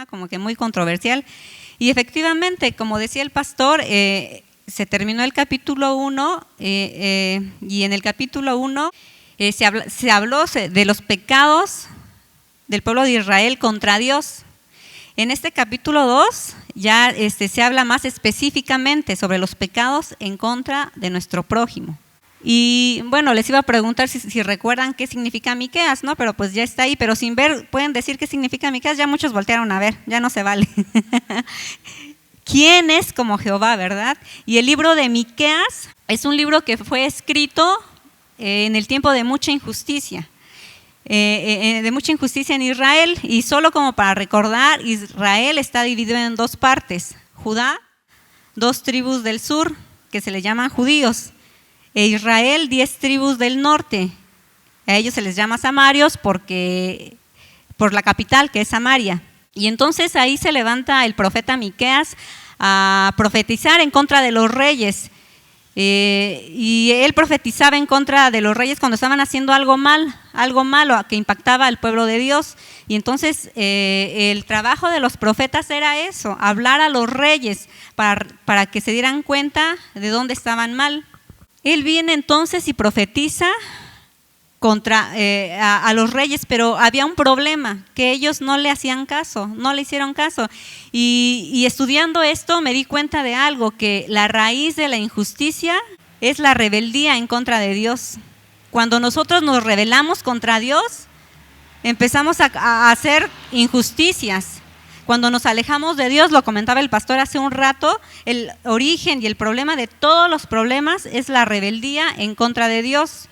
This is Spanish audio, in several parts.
tema como que muy controversial. Y efectivamente, como decía el pastor, se terminó el capítulo 1 y en el capítulo 1 se habló de los pecados del pueblo de Israel contra Dios. En este capítulo 2 ya se habla más específicamente sobre los pecados en contra de nuestro prójimo. Y bueno, les iba a preguntar si recuerdan qué significa Miqueas, ¿no? Pero pues ya está ahí, pero sin ver, pueden decir qué significa Miqueas, ya muchos voltearon a ver, ya no se vale. ¿Quién es como Jehová, verdad? Y el libro de Miqueas es un libro que fue escrito en el tiempo de mucha injusticia. De mucha injusticia en Israel, y solo como para recordar, Israel está dividido en dos partes: Judá, 2 tribus del sur que se le llaman judíos, e Israel, 10 tribus del norte. A ellos se les llama samarios por la capital, que es Samaria. Y entonces ahí se levanta el profeta Miqueas a profetizar en contra de los reyes. Y él profetizaba en contra de los reyes cuando estaban haciendo algo malo que impactaba al pueblo de Dios. Y entonces el trabajo de los profetas era eso, hablar a los reyes para que se dieran cuenta de dónde estaban mal. Él viene entonces y profetiza contra a los reyes, pero había un problema, que ellos no le hacían caso, no le hicieron caso. Y estudiando esto me di cuenta de algo, que la raíz de la injusticia es la rebeldía en contra de Dios. Cuando nosotros nos rebelamos contra Dios, empezamos a hacer injusticias. Cuando nos alejamos de Dios, lo comentaba el pastor hace un rato, el origen y el problema de todos los problemas es la rebeldía en contra de Dios.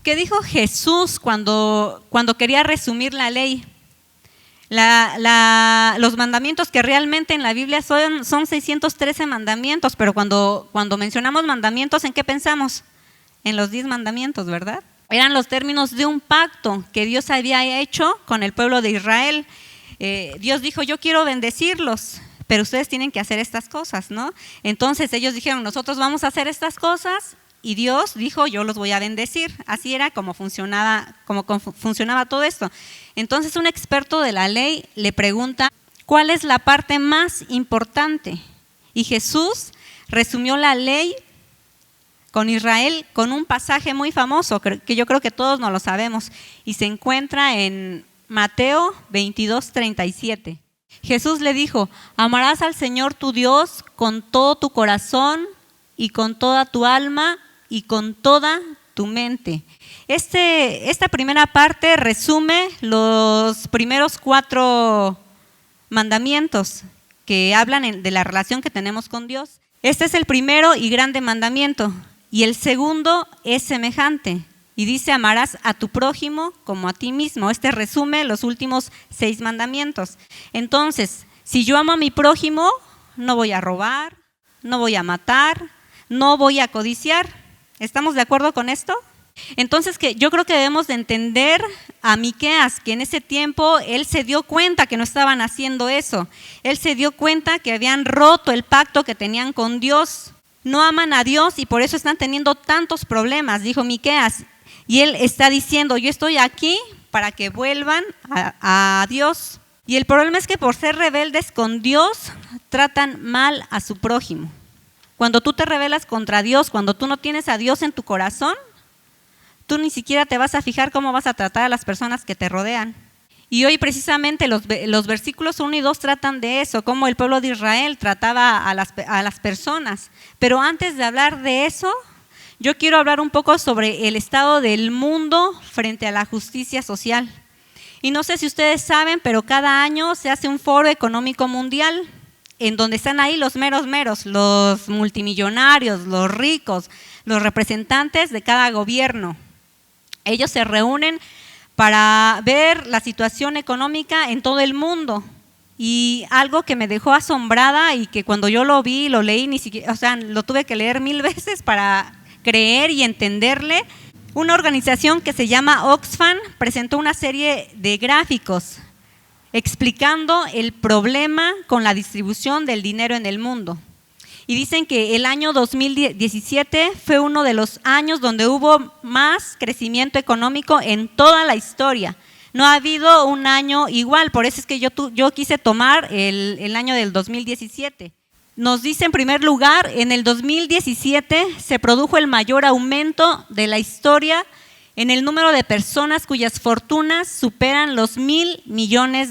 ¿Qué dijo Jesús cuando quería resumir la ley? Los mandamientos que realmente en la Biblia son 613 mandamientos, pero cuando mencionamos mandamientos, ¿en qué pensamos? En los 10 mandamientos, ¿verdad? Eran los términos de un pacto que Dios había hecho con el pueblo de Israel. Dios dijo: yo quiero bendecirlos, pero ustedes tienen que hacer estas cosas, ¿no? Entonces ellos dijeron: nosotros vamos a hacer estas cosas. Y Dios dijo: yo los voy a bendecir. Así era como funcionaba todo esto. Entonces un experto de la ley le pregunta: ¿cuál es la parte más importante? Y Jesús resumió la ley con Israel con un pasaje muy famoso, que yo creo que todos nos lo sabemos, y se encuentra en Mateo 22:37. Jesús le dijo: amarás al Señor tu Dios con todo tu corazón y con toda tu alma y con toda tu mente. Esta primera parte resume los primeros 4 mandamientos que hablan de la relación que tenemos con Dios. Este es el primero y grande mandamiento, y el segundo es semejante, y dice: amarás a tu prójimo como a ti mismo. Este resume los últimos 6 mandamientos. Entonces, si yo amo a mi prójimo, no voy a robar, no voy a matar, no voy a codiciar. ¿Estamos de acuerdo con esto? Entonces yo creo que debemos de entender a Miqueas, que en ese tiempo él se dio cuenta que no estaban haciendo eso. Él se dio cuenta que habían roto el pacto que tenían con Dios. No aman a Dios y por eso están teniendo tantos problemas, dijo Miqueas. Y él está diciendo: yo estoy aquí para que vuelvan a Dios. Y el problema es que por ser rebeldes con Dios, tratan mal a su prójimo. Cuando tú te rebelas contra Dios, cuando tú no tienes a Dios en tu corazón, tú ni siquiera te vas a fijar cómo vas a tratar a las personas que te rodean. Y hoy precisamente los versículos 1 y 2 tratan de eso, cómo el pueblo de Israel trataba a las personas. Pero antes de hablar de eso, yo quiero hablar un poco sobre el estado del mundo frente a la justicia social. Y no sé si ustedes saben, pero cada año se hace un foro económico mundial, en donde están ahí los meros, los multimillonarios, los ricos, los representantes de cada gobierno. Ellos se reúnen para ver la situación económica en todo el mundo. Y algo que me dejó asombrada y que cuando yo lo vi, lo leí, lo tuve que leer 1000 veces para creer y entenderle. Una organización que se llama Oxfam presentó una serie de gráficos explicando el problema con la distribución del dinero en el mundo. Y dicen que el año 2017 fue uno de los años donde hubo más crecimiento económico en toda la historia No ha habido un año igual, por eso es que yo quise tomar el año del 2017. Nos dice en primer lugar, en el 2017 se produjo el mayor aumento de la historia en el número de personas cuyas fortunas superan los $1,000 millones,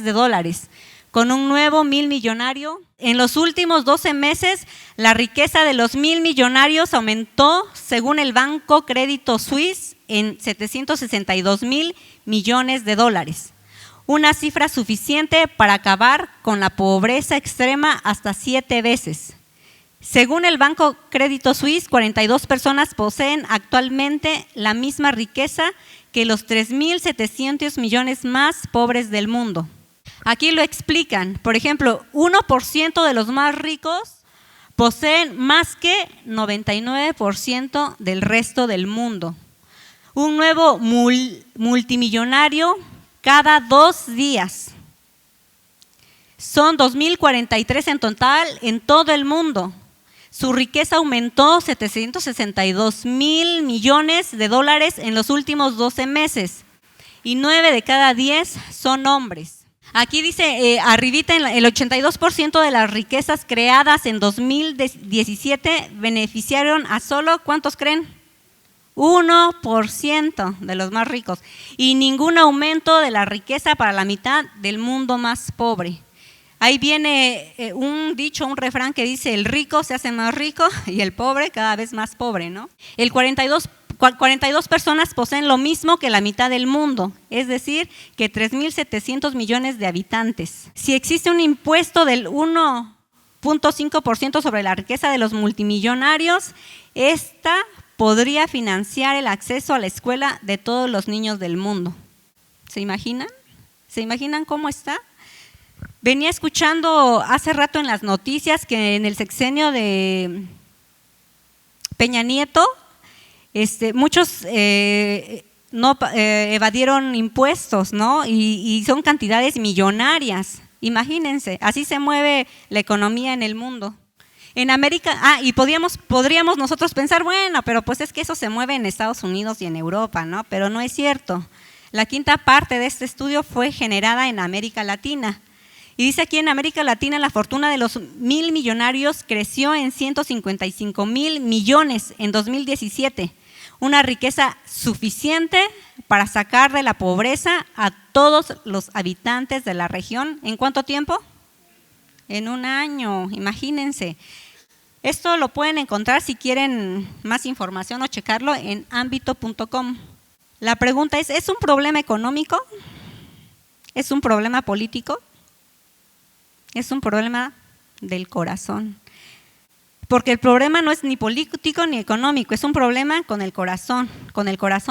con un nuevo 1,000 millonario. En los últimos 12 meses, la riqueza de los 1,000 millonarios aumentó, según el Banco Crédito Suisse, en $762,000 millones, una cifra suficiente para acabar con la pobreza extrema hasta 7 veces. Según el Banco Crédito Suisse, 42 personas poseen actualmente la misma riqueza que los 3,700 millones más pobres del mundo. Aquí lo explican. Por ejemplo, 1% de los más ricos poseen más que 99% del resto del mundo. Un nuevo multimillonario cada 2 días. Son 2,043 en total en todo el mundo. Su riqueza aumentó $762,000 millones en los últimos 12 meses y 9 de cada 10 son hombres. Aquí dice, arribita, el 82% de las riquezas creadas en 2017 beneficiaron a solo, ¿cuántos creen? 1% de los más ricos, y ningún aumento de la riqueza para la mitad del mundo más pobre. Ahí viene un dicho, un refrán que dice: el rico se hace más rico y el pobre cada vez más pobre, ¿no? 42 personas poseen lo mismo que la mitad del mundo, es decir, que 3,700 millones de habitantes. Si existe un impuesto del 1.5% sobre la riqueza de los multimillonarios, esta podría financiar el acceso a la escuela de todos los niños del mundo. ¿Se imaginan? ¿Se imaginan cómo está? Venía escuchando hace rato en las noticias que en el sexenio de Peña Nieto, muchos evadieron impuestos, ¿no? Y son cantidades millonarias. Imagínense, así se mueve la economía en el mundo. En América, y podríamos nosotros pensar, bueno, pero pues es que eso se mueve en Estados Unidos y en Europa, ¿no? Pero no es cierto. La quinta parte de este estudio fue generada en América Latina. Y dice aquí: en América Latina la fortuna de los 1,000 millonarios creció en 155,000 millones en 2017, una riqueza suficiente para sacar de la pobreza a todos los habitantes de la región. ¿En cuánto tiempo? En un año, imagínense. Esto lo pueden encontrar, si quieren más información o checarlo, en ambito.com. La pregunta ¿es un problema económico? ¿Es un problema político? Es un problema del corazón. Porque el problema no es ni político ni económico, es un problema con el corazón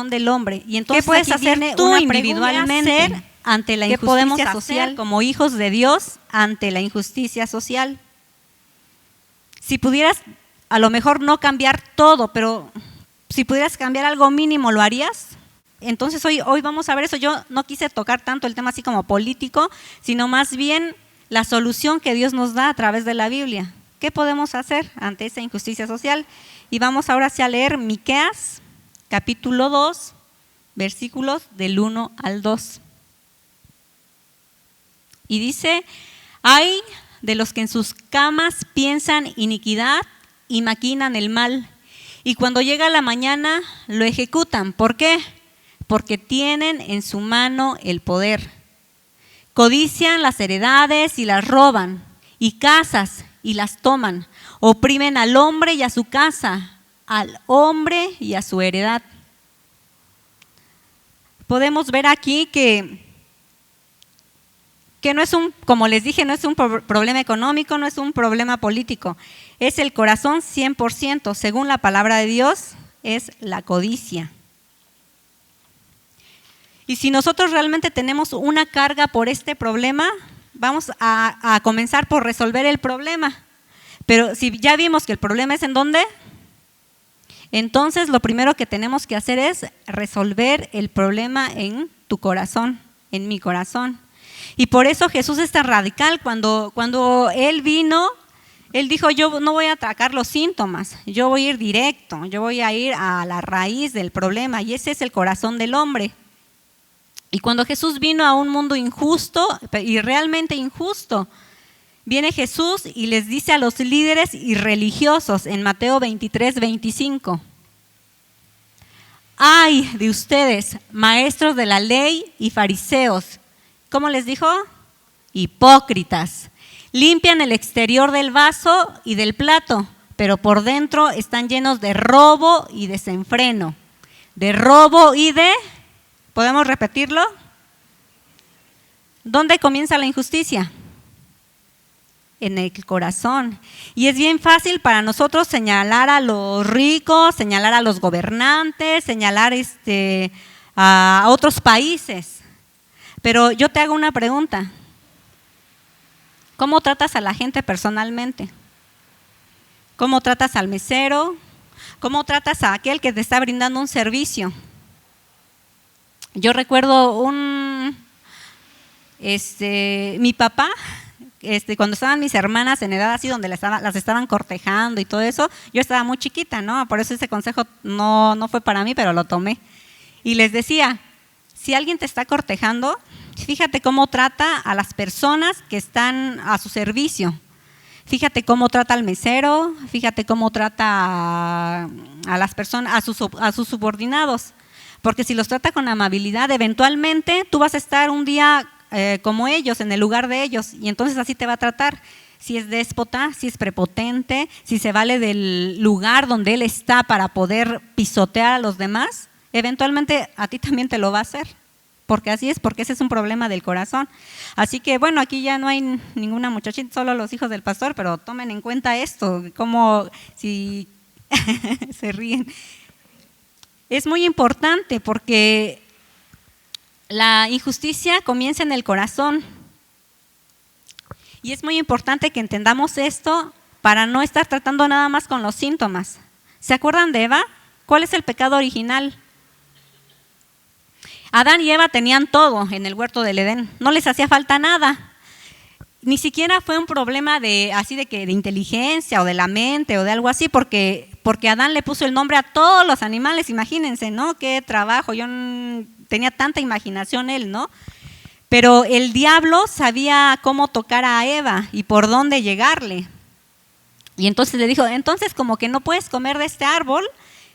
del hombre. Y entonces, ¿qué puedes hacer tú individualmente ante la injusticia social como hijos de Dios ante la injusticia social? Si pudieras, a lo mejor no cambiar todo, pero si pudieras cambiar algo mínimo, ¿lo harías? Entonces hoy vamos a ver eso. Yo no quise tocar tanto el tema así como político, sino más bien la solución que Dios nos da a través de la Biblia. ¿Qué podemos hacer ante esa injusticia social? Y vamos ahora sí a leer Miqueas, capítulo 2, versículos del 1 al 2. Y dice: ay de los que en sus camas piensan iniquidad y maquinan el mal, y cuando llega la mañana lo ejecutan. ¿Por qué? Porque tienen en su mano el poder. Codician las heredades y las roban, y casas y las toman. Oprimen al hombre y a su casa, al hombre y a su heredad. Podemos ver aquí que no es como les dije, no es un problema económico, no es un problema político. Es el corazón 100%, según la palabra de Dios, es la codicia. Y si nosotros realmente tenemos una carga por este problema, vamos a comenzar por resolver el problema. Pero si ya vimos que el problema es ¿en dónde? Entonces lo primero que tenemos que hacer es resolver el problema en tu corazón, en mi corazón. Y por eso Jesús es tan radical. Cuando Él vino, Él dijo: yo no voy a atacar los síntomas, yo voy a ir directo, yo voy a ir a la raíz del problema, y ese es el corazón del hombre. Y cuando Jesús vino a un mundo injusto y realmente injusto, viene Jesús y les dice a los líderes y religiosos en Mateo 23:25: ¡ay de ustedes, maestros de la ley y fariseos! ¿Cómo les dijo? Hipócritas. Limpian el exterior del vaso y del plato, pero por dentro están llenos de robo y desenfreno. De robo y de… ¿Podemos repetirlo? ¿Dónde comienza la injusticia? En el corazón. Y es bien fácil para nosotros señalar a los ricos, señalar a los gobernantes, señalar a otros países. Pero yo te hago una pregunta. ¿Cómo tratas a la gente personalmente? ¿Cómo tratas al mesero? ¿Cómo tratas a aquel que te está brindando un servicio? Yo recuerdo mi papá, cuando estaban mis hermanas en edad así donde las estaban cortejando y todo eso, yo estaba muy chiquita, ¿no? Por eso ese consejo no fue para mí, pero lo tomé. Y les decía, si alguien te está cortejando, fíjate cómo trata a las personas que están a su servicio. Fíjate cómo trata al mesero, fíjate cómo trata a las personas, a sus subordinados. Porque si los trata con amabilidad, eventualmente tú vas a estar un día como ellos, en el lugar de ellos, y entonces así te va a tratar. Si es déspota, si es prepotente, si se vale del lugar donde él está para poder pisotear a los demás, eventualmente a ti también te lo va a hacer. Porque así es, porque ese es un problema del corazón. Así que bueno, aquí ya no hay ninguna muchachita, solo los hijos del pastor, pero tomen en cuenta esto, como si se ríen. Es muy importante porque la injusticia comienza en el corazón. Y es muy importante que entendamos esto para no estar tratando nada más con los síntomas. ¿Se acuerdan de Eva? ¿Cuál es el pecado original? Adán y Eva tenían todo en el huerto del Edén, no les hacía falta nada. Ni siquiera fue un problema de inteligencia o de la mente o de algo así, porque Adán le puso el nombre a todos los animales, imagínense, ¿no? Qué trabajo, tenía tanta imaginación él, ¿no? Pero el diablo sabía cómo tocar a Eva y por dónde llegarle. Y entonces le dijo, entonces como que no puedes comer de este árbol,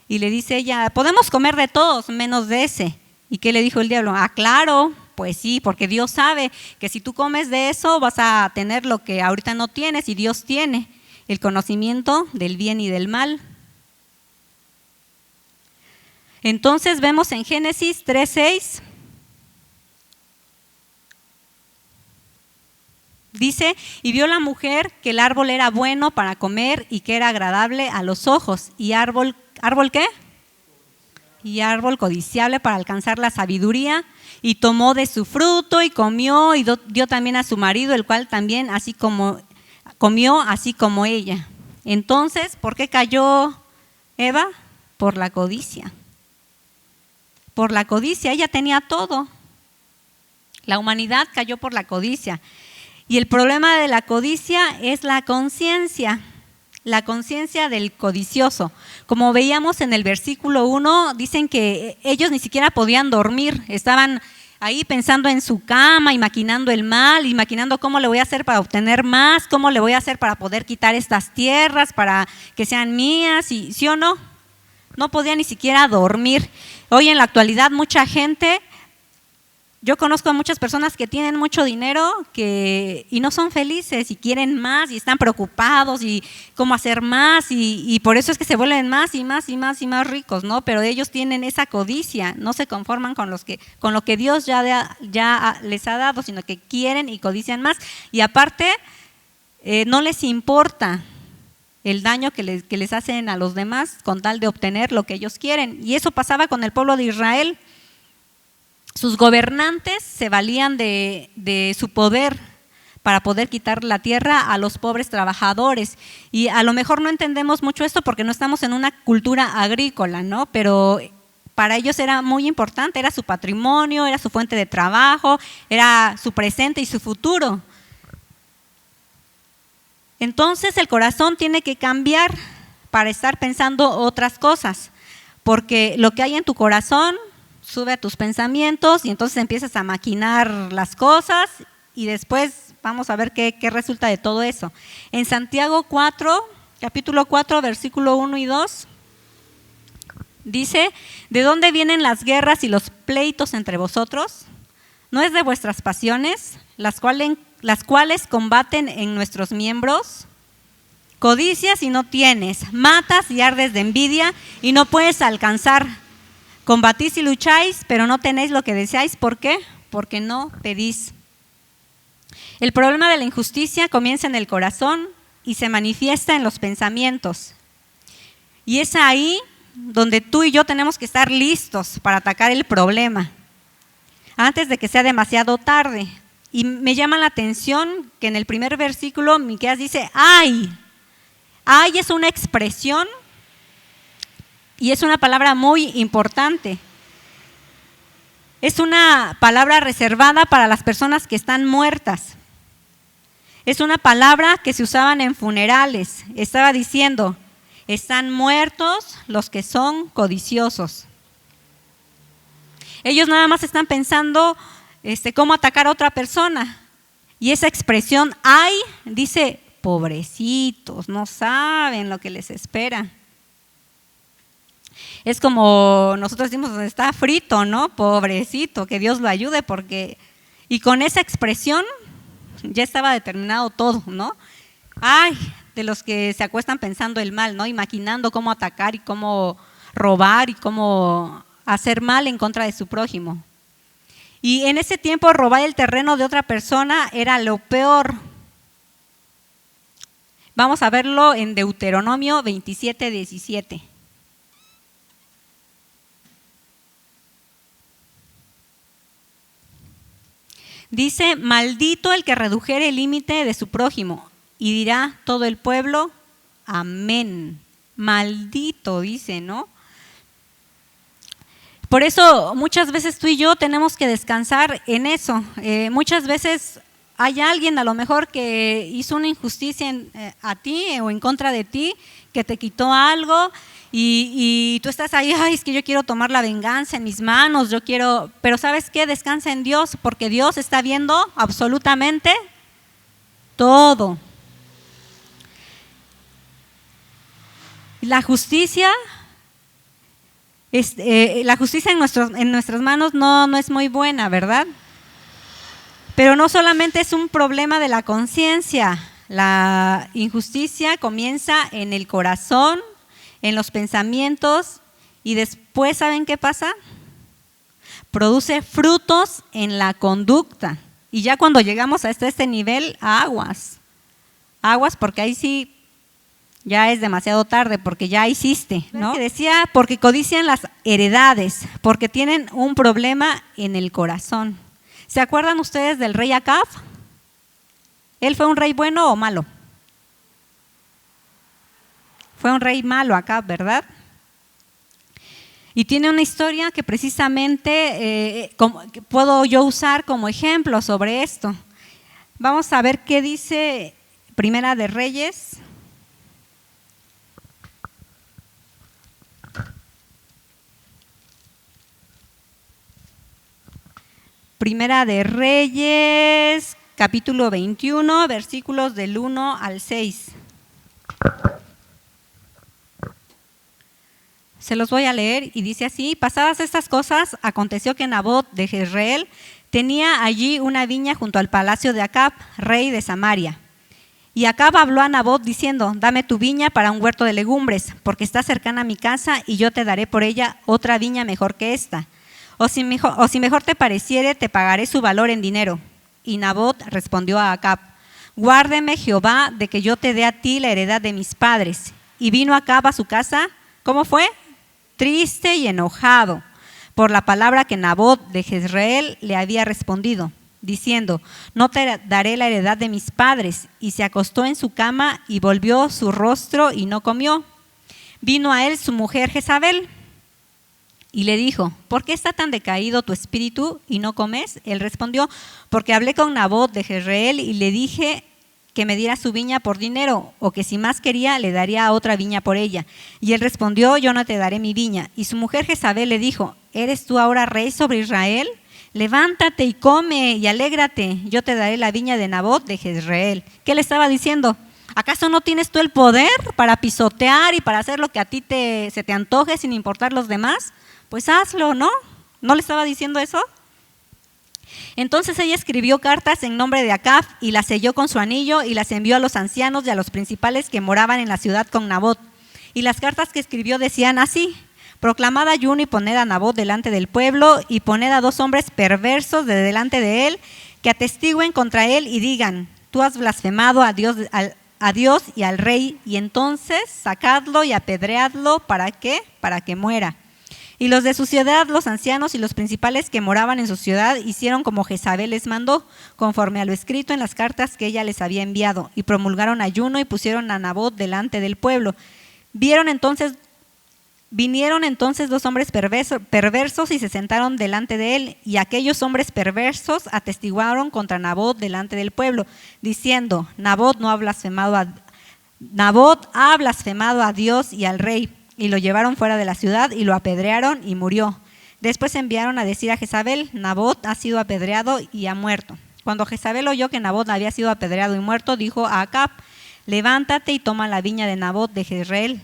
y le dice ella, podemos comer de todos menos de ese. ¿Y qué le dijo el diablo? Ah, claro, pues sí, porque Dios sabe que si tú comes de eso vas a tener lo que ahorita no tienes y Dios tiene, el conocimiento del bien y del mal. Entonces vemos en Génesis 3:6, dice, y vio la mujer que el árbol era bueno para comer y que era agradable a los ojos, y ¿árbol qué? Y árbol codiciable para alcanzar la sabiduría, y tomó de su fruto y comió, y dio también a su marido, el cual también comió así como ella. Entonces, ¿por qué cayó Eva? Por la codicia. Por la codicia, ella tenía todo. La humanidad cayó por la codicia. Y el problema de la codicia es la conciencia del codicioso. Como veíamos en el versículo 1, dicen que ellos ni siquiera podían dormir, estaban ahí pensando en su cama y maquinando el mal, imaginando cómo le voy a hacer para obtener más, cómo le voy a hacer para poder quitar estas tierras, para que sean mías, y ¿sí o no? No podía ni siquiera dormir. Hoy en la actualidad mucha gente… Yo conozco a muchas personas que tienen mucho dinero y no son felices y quieren más y están preocupados y cómo hacer más y por eso es que se vuelven más y más y más y más ricos, ¿no? Pero ellos tienen esa codicia, no se conforman con lo que Dios ya les ha dado, sino que quieren y codician más. Y aparte, no les importa el daño que les hacen a los demás con tal de obtener lo que ellos quieren. Y eso pasaba con el pueblo de Israel. Sus gobernantes se valían de su poder para poder quitar la tierra a los pobres trabajadores. Y a lo mejor no entendemos mucho esto porque no estamos en una cultura agrícola, ¿no? Pero para ellos era muy importante, era su patrimonio, era su fuente de trabajo, era su presente y su futuro. Entonces el corazón tiene que cambiar para estar pensando otras cosas, porque lo que hay en tu corazón sube a tus pensamientos y entonces empiezas a maquinar las cosas y después vamos a ver qué resulta de todo eso. En Santiago 4, capítulo 4, versículo 1 y 2, dice: ¿de dónde vienen las guerras y los pleitos entre vosotros? ¿No es de vuestras pasiones, las cuales combaten en nuestros miembros? Codicias y no tienes, matas y ardes de envidia y no puedes alcanzar. Combatís y lucháis, pero no tenéis lo que deseáis. ¿Por qué? Porque no pedís. El problema de la injusticia comienza en el corazón y se manifiesta en los pensamientos. Y es ahí donde tú y yo tenemos que estar listos para atacar el problema, antes de que sea demasiado tarde. Y me llama la atención que en el primer versículo Miqueas dice: ¡ay! ¡Ay! Es una expresión y es una palabra muy importante. Es una palabra reservada para las personas que están muertas. Es una palabra que se usaban en funerales. Estaba diciendo: están muertos los que son codiciosos. Ellos nada más están pensando cómo atacar a otra persona. Y esa expresión, ay, dice: pobrecitos, no saben lo que les espera. Es como nosotros decimos: está frito, ¿no? Pobrecito, que Dios lo ayude, porque… Y con esa expresión ya estaba determinado todo, ¿no? Ay, de los que se acuestan pensando el mal, ¿no? Y maquinando cómo atacar y cómo robar y cómo hacer mal en contra de su prójimo. Y en ese tiempo robar el terreno de otra persona era lo peor. Vamos a verlo en Deuteronomio 27, 17. Dice: maldito el que redujere el límite de su prójimo. Y dirá todo el pueblo: amén. Maldito, dice, ¿no? Por eso muchas veces tú y yo tenemos que descansar en eso. Muchas veces hay alguien a lo mejor que hizo una injusticia a ti o en contra de ti, que te quitó algo y tú estás ahí: ay, es que yo quiero tomar la venganza en mis manos, yo quiero… Pero ¿sabes qué? Descansa en Dios, porque Dios está viendo absolutamente todo. La justicia… la justicia en nuestras manos no es muy buena, ¿verdad? Pero no solamente es un problema de la conciencia. La injusticia comienza en el corazón, en los pensamientos, y después, ¿saben qué pasa? Produce frutos en la conducta. Y ya cuando llegamos hasta este nivel, aguas, porque ahí sí ya es demasiado tarde, porque ya hiciste, ¿no? Que decía: porque codician las heredades, porque tienen un problema en el corazón. ¿Se acuerdan ustedes del rey Acab? ¿Él fue un rey bueno o malo? Fue un rey malo Acab, ¿verdad? Y tiene una historia que precisamente que puedo yo usar como ejemplo sobre esto. Vamos a ver qué dice Primera de Reyes. Primera de Reyes, capítulo 21, versículos del 1 al 6. Se los voy a leer y dice así: pasadas estas cosas, aconteció que Nabot de Jezreel tenía allí una viña junto al palacio de Acab, rey de Samaria. Y Acab habló a Nabot diciendo: dame tu viña para un huerto de legumbres, porque está cercana a mi casa y yo te daré por ella otra viña mejor que esta. O si mejor te pareciere, te pagaré su valor en dinero. Y Nabot respondió a Acab: guárdeme Jehová de que yo te dé a ti la heredad de mis padres. Y vino Acab a su casa, ¿cómo fue? Triste y enojado por la palabra que Nabot de Jezreel le había respondido, diciendo: no te daré la heredad de mis padres. Y se acostó en su cama y volvió su rostro y no comió. Vino a él su mujer Jezabel y le dijo: ¿por qué está tan decaído tu espíritu y no comes? Él respondió: porque hablé con Nabot de Jezreel y le dije: que me diera su viña por dinero, o que si más quería, le daría otra viña por ella. Y él respondió, yo no te daré mi viña. Y su mujer Jezabel le dijo, ¿eres tú ahora rey sobre Israel? Levántate y come y alégrate, yo te daré la viña de Nabot de Jezreel. ¿Qué le estaba diciendo? ¿Acaso no tienes tú el poder para pisotear y para hacer lo que a ti se te antoje sin importar los demás? Pues hazlo, ¿no? ¿No le estaba diciendo eso? Entonces ella escribió cartas en nombre de Acab y las selló con su anillo y las envió a los ancianos y a los principales que moraban en la ciudad con Nabot. Y las cartas que escribió decían así: proclamad ayuno y poned a Nabot delante del pueblo y poned a 2 hombres perversos de delante de él que atestiguen contra él y digan, tú has blasfemado a Dios y al rey, y entonces sacadlo y apedreadlo. ¿Para qué? Para que muera. Y los de su ciudad, los ancianos y los principales que moraban en su ciudad, hicieron como Jezabel les mandó, conforme a lo escrito en las cartas que ella les había enviado, y promulgaron ayuno y pusieron a Nabot delante del pueblo. Vinieron entonces 2 hombres perversos y se sentaron delante de él, y aquellos hombres perversos atestiguaron contra Nabot delante del pueblo, diciendo, Nabot ha blasfemado a Dios y al rey. Y lo llevaron fuera de la ciudad y lo apedrearon y murió. Después enviaron a decir a Jezabel, Nabot ha sido apedreado y ha muerto. Cuando Jezabel oyó que Nabot había sido apedreado y muerto, dijo a Acab, levántate y toma la viña de Nabot de Jezreel,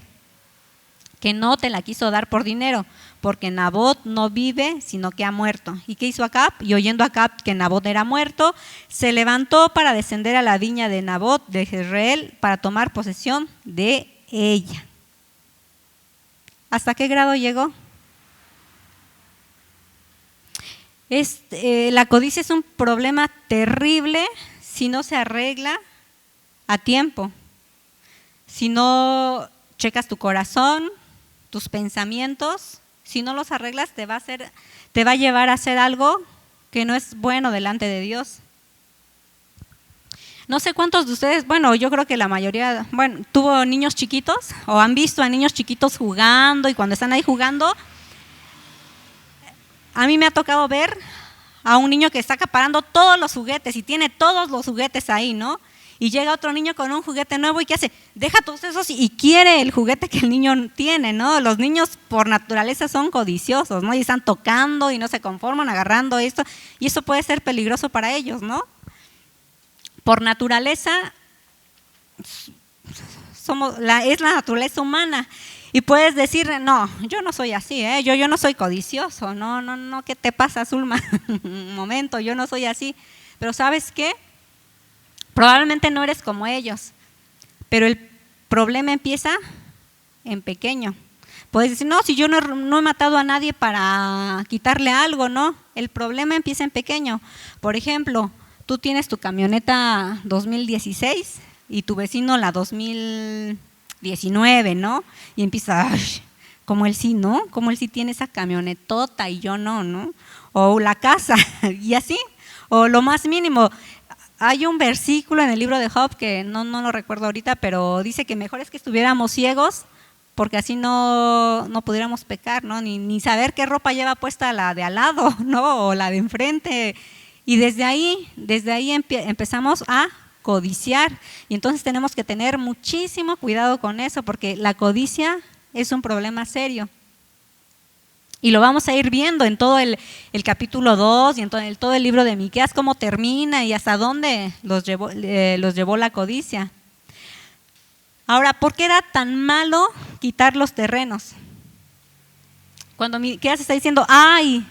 que no te la quiso dar por dinero, porque Nabot no vive, sino que ha muerto. ¿Y qué hizo Acab? Y oyendo Acab que Nabot era muerto, se levantó para descender a la viña de Nabot de Jezreel para tomar posesión de ella. ¿Hasta qué grado llegó? La codicia es un problema terrible si no se arregla a tiempo. Si no checas tu corazón, tus pensamientos, si no los arreglas, te va a llevar a hacer algo que no es bueno delante de Dios. No sé cuántos de ustedes, bueno, yo creo que la mayoría, tuvo niños chiquitos o han visto a niños chiquitos jugando, y cuando están ahí jugando, a mí me ha tocado ver a un niño que está acaparando todos los juguetes y tiene todos los juguetes ahí, ¿no? Y llega otro niño con un juguete nuevo y ¿qué hace? Deja todos esos y quiere el juguete que el niño tiene, ¿no? Los niños por naturaleza son codiciosos, ¿no? Y están tocando y no se conforman, agarrando esto, y eso puede ser peligroso para ellos, ¿no? Por naturaleza, es la naturaleza humana. Y puedes decir, no, yo no soy así, yo no soy codicioso, no, ¿qué te pasa, Zulma? Un momento, yo no soy así. Pero ¿sabes qué? Probablemente no eres como ellos, pero el problema empieza en pequeño. Puedes decir, no, si yo no he matado a nadie para quitarle algo, no. El problema empieza en pequeño. Por ejemplo, tú tienes tu camioneta 2016 y tu vecino la 2019, ¿no? Y empieza, como él sí, ¿no? Como él sí tiene esa camionetota y yo no, ¿no? O la casa, y así. O lo más mínimo, hay un versículo en el libro de Job que no lo recuerdo ahorita, pero dice que mejor es que estuviéramos ciegos porque así no pudiéramos pecar, ¿no? Ni saber qué ropa lleva puesta la de al lado, ¿no? O la de enfrente. Y desde ahí empezamos a codiciar, y entonces tenemos que tener muchísimo cuidado con eso, porque la codicia es un problema serio. Y lo vamos a ir viendo en todo el capítulo 2 y en todo el libro de Miqueas, cómo termina y hasta dónde los llevó la codicia. Ahora, ¿por qué era tan malo quitar los terrenos? Cuando Miqueas está diciendo, ¡ay!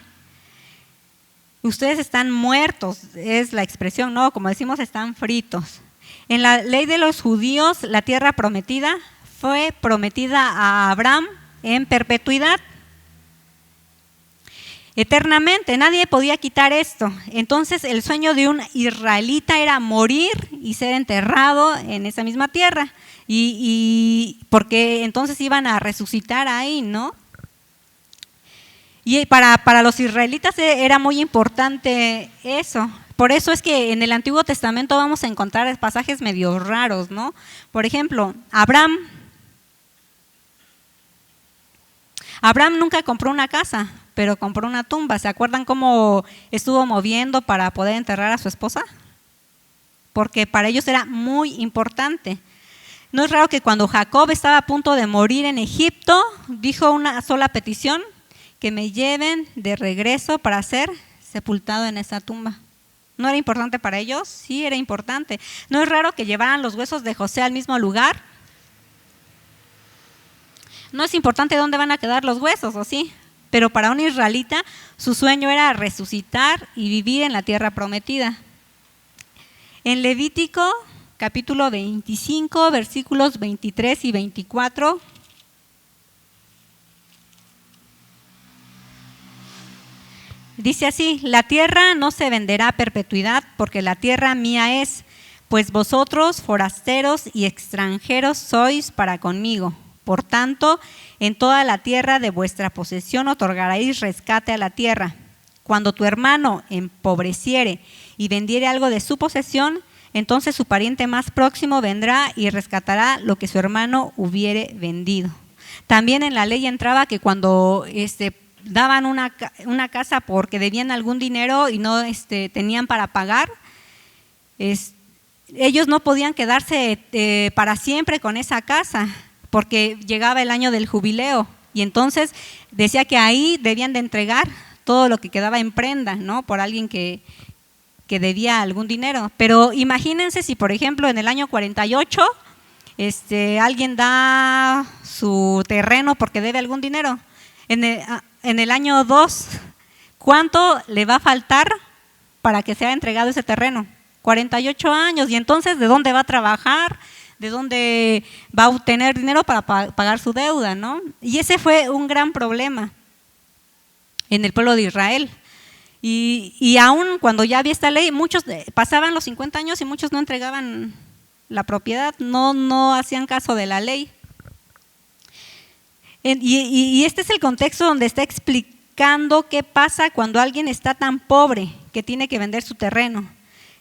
Ustedes están muertos, es la expresión, ¿no? Como decimos, están fritos. En la ley de los judíos, la tierra prometida fue prometida a Abraham en perpetuidad, eternamente. Nadie podía quitar esto. Entonces, el sueño de un israelita era morir y ser enterrado en esa misma tierra. Y porque entonces iban a resucitar ahí, ¿no? Y para los israelitas era muy importante eso. Por eso es que en el Antiguo Testamento vamos a encontrar pasajes medio raros, ¿no? Por ejemplo, Abraham nunca compró una casa, pero compró una tumba. ¿Se acuerdan cómo estuvo moviendo para poder enterrar a su esposa? porque para ellos era muy importante. No es raro que cuando Jacob estaba a punto de morir en Egipto, dijo una sola petición: que me lleven de regreso para ser sepultado en esa tumba. ¿No era importante para ellos? Sí, era importante. ¿No es raro que llevaran los huesos de José al mismo lugar? No es importante dónde van a quedar los huesos, ¿o sí? Pero para un israelita, su sueño era resucitar y vivir en la tierra prometida. En Levítico, capítulo 25, versículos 23 y 24, dice así: la tierra no se venderá a perpetuidad, porque la tierra mía es, pues vosotros, forasteros y extranjeros, sois para conmigo. Por tanto, en toda la tierra de vuestra posesión otorgaréis rescate a la tierra. Cuando tu hermano empobreciere y vendiere algo de su posesión, entonces su pariente más próximo vendrá y rescatará lo que su hermano hubiere vendido. También en la ley entraba que cuando daban una casa porque debían algún dinero y no tenían para pagar, ellos no podían quedarse para siempre con esa casa, porque llegaba el año del jubileo, y entonces decía que ahí debían de entregar todo lo que quedaba en prenda, ¿no? Por alguien que debía algún dinero. Pero imagínense si, por ejemplo, en el año 48 alguien da su terreno porque debe algún dinero. En el año 2, ¿cuánto le va a faltar para que sea entregado ese terreno? 48 años. Y entonces, ¿de dónde va a trabajar? ¿De dónde va a obtener dinero para pagar su deuda, ¿no? Y ese fue un gran problema en el pueblo de Israel. Y aún cuando ya había esta ley, muchos pasaban los 50 años y muchos no entregaban la propiedad, no hacían caso de la ley. Y este es el contexto donde está explicando qué pasa cuando alguien está tan pobre que tiene que vender su terreno.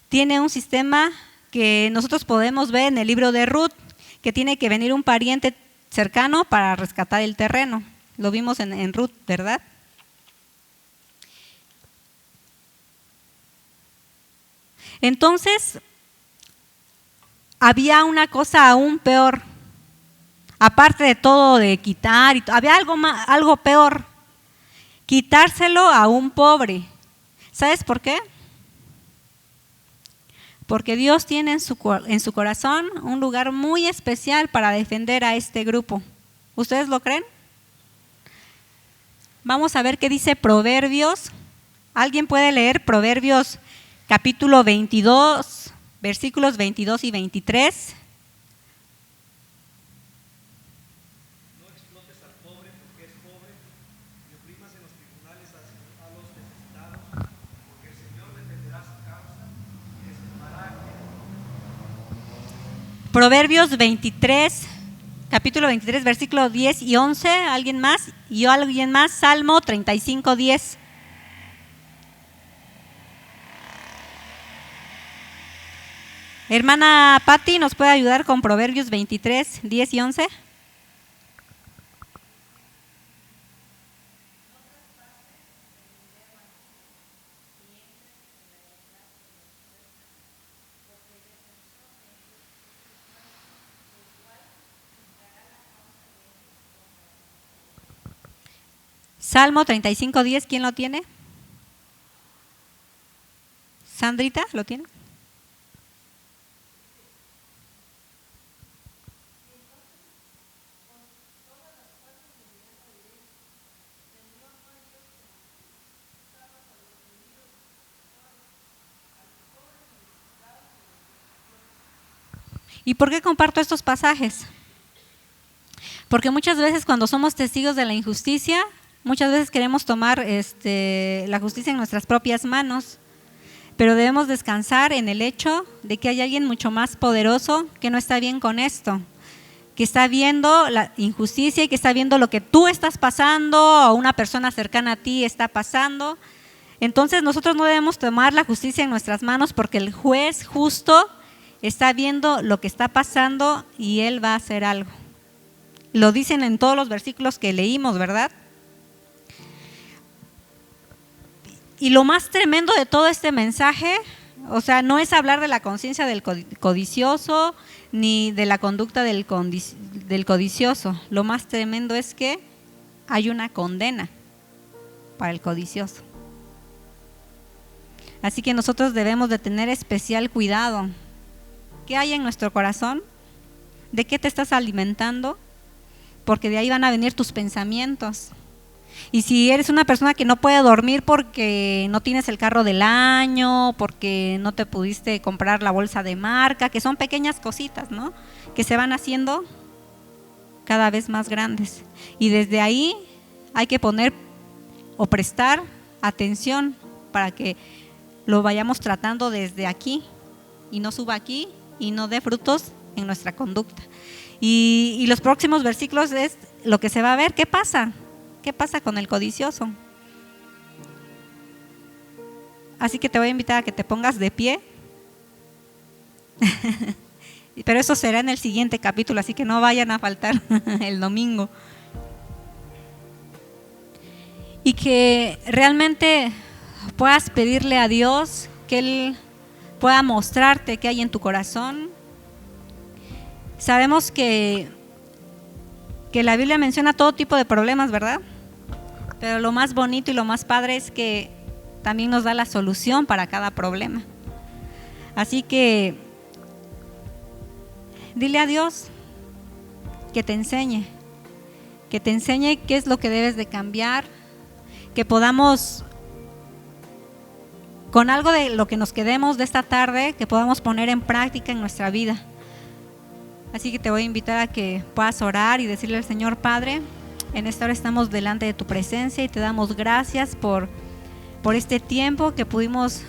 Tiene un sistema que nosotros podemos ver en el libro de Ruth, que tiene que venir un pariente cercano para rescatar el terreno. Lo vimos en Ruth, ¿verdad? Entonces, había una cosa aún peor. Aparte de todo de quitar, había algo peor: quitárselo a un pobre. ¿Sabes por qué? Porque Dios tiene en su corazón un lugar muy especial para defender a este grupo. ¿Ustedes lo creen? Vamos a ver qué dice Proverbios. ¿Alguien puede leer Proverbios capítulo 22, versículos 22 y 23? Proverbios 23, capítulo 23, versículos 10 y 11, ¿alguien más? ¿Y alguien más? Salmo 35, 10. Hermana Patti, ¿nos puede ayudar con Proverbios 23, 10 y 11? Salmo 35, 10, ¿quién lo tiene? ¿Sandrita lo tiene? ¿Y por qué comparto estos pasajes? Porque muchas veces cuando somos testigos de la injusticia, muchas veces queremos tomar la justicia en nuestras propias manos, pero debemos descansar en el hecho de que hay alguien mucho más poderoso que no está bien con esto, que está viendo la injusticia y que está viendo lo que tú estás pasando o una persona cercana a ti está pasando. Entonces nosotros no debemos tomar la justicia en nuestras manos, porque el juez justo está viendo lo que está pasando y él va a hacer algo. Lo dicen en todos los versículos que leímos, ¿verdad? Y lo más tremendo de todo este mensaje, O sea, no es hablar de la conciencia del codicioso ni de la conducta del codicioso. Lo más tremendo es que hay una condena para el codicioso. Así que nosotros debemos de tener especial cuidado. ¿Qué hay en nuestro corazón? ¿De qué te estás alimentando? Porque de ahí van a venir tus pensamientos. Y si eres una persona que no puede dormir porque no tienes el carro del año, porque no te pudiste comprar la bolsa de marca, que son pequeñas cositas, ¿no?, que se van haciendo cada vez más grandes. Y desde ahí hay que poner o prestar atención para que lo vayamos tratando desde aquí y no suba aquí y no dé frutos en nuestra conducta. Y los próximos versículos es lo que se va a ver. ¿Qué pasa? ¿Qué pasa con el codicioso? Así que te voy a invitar a que te pongas de pie. Pero eso será en el siguiente capítulo, así que no vayan a faltar el domingo. Y que realmente puedas pedirle a Dios que Él pueda mostrarte qué hay en tu corazón. Sabemos que la Biblia menciona todo tipo de problemas, ¿verdad? Pero lo más bonito y lo más padre es que también nos da la solución para cada problema. Así que dile a Dios que te enseñe qué es lo que debes de cambiar, que podamos, con algo de lo que nos quedemos de esta tarde, que podamos poner en práctica en nuestra vida. Así que te voy a invitar a que puedas orar y decirle al Señor: Padre, en esta hora estamos delante de tu presencia y te damos gracias por este tiempo que pudimos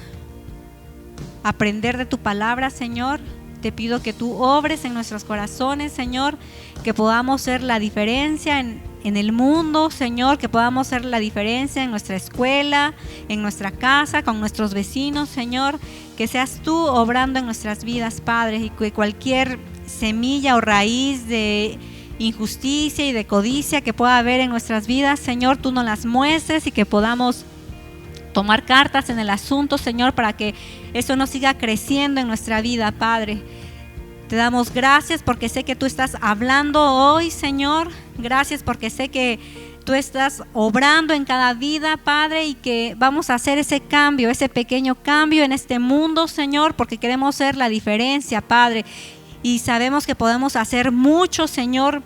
aprender de tu palabra, Señor. Te pido que tú obres en nuestros corazones, Señor, que podamos ser la diferencia en el mundo, Señor, que podamos ser la diferencia en nuestra escuela, en nuestra casa, con nuestros vecinos, Señor, que seas tú obrando en nuestras vidas, Padre, y que cualquier semilla o raíz de injusticia y de codicia que pueda haber en nuestras vidas, Señor, tú nos las muestres y que podamos tomar cartas en el asunto, Señor, para que eso no siga creciendo en nuestra vida, Padre. Te damos gracias porque sé que tú estás hablando hoy, Señor. Gracias porque sé que tú estás obrando en cada vida, Padre, y que vamos a hacer ese cambio, ese pequeño cambio en este mundo, Señor, porque queremos ser la diferencia, Padre. Y sabemos que podemos hacer mucho, Señor,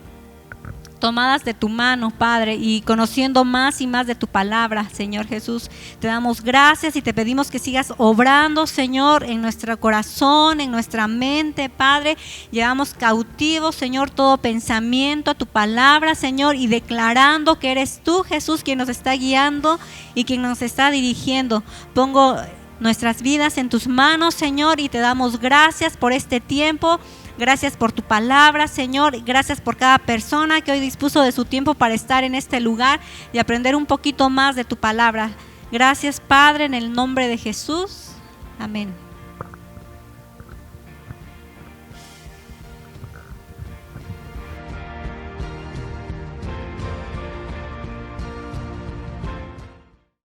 tomadas de tu mano, Padre, y conociendo más y más de tu palabra, Señor Jesús. Te damos gracias y te pedimos que sigas obrando, Señor, en nuestro corazón, en nuestra mente, Padre. Llevamos cautivo, Señor, todo pensamiento a tu palabra, Señor, y declarando que eres tú, Jesús, quien nos está guiando y quien nos está dirigiendo. Pongo nuestras vidas en tus manos, Señor, y te damos gracias por este tiempo. Gracias por tu palabra, Señor. Gracias por cada persona que hoy dispuso de su tiempo para estar en este lugar y aprender un poquito más de tu palabra. Gracias, Padre, en el nombre de Jesús. Amén.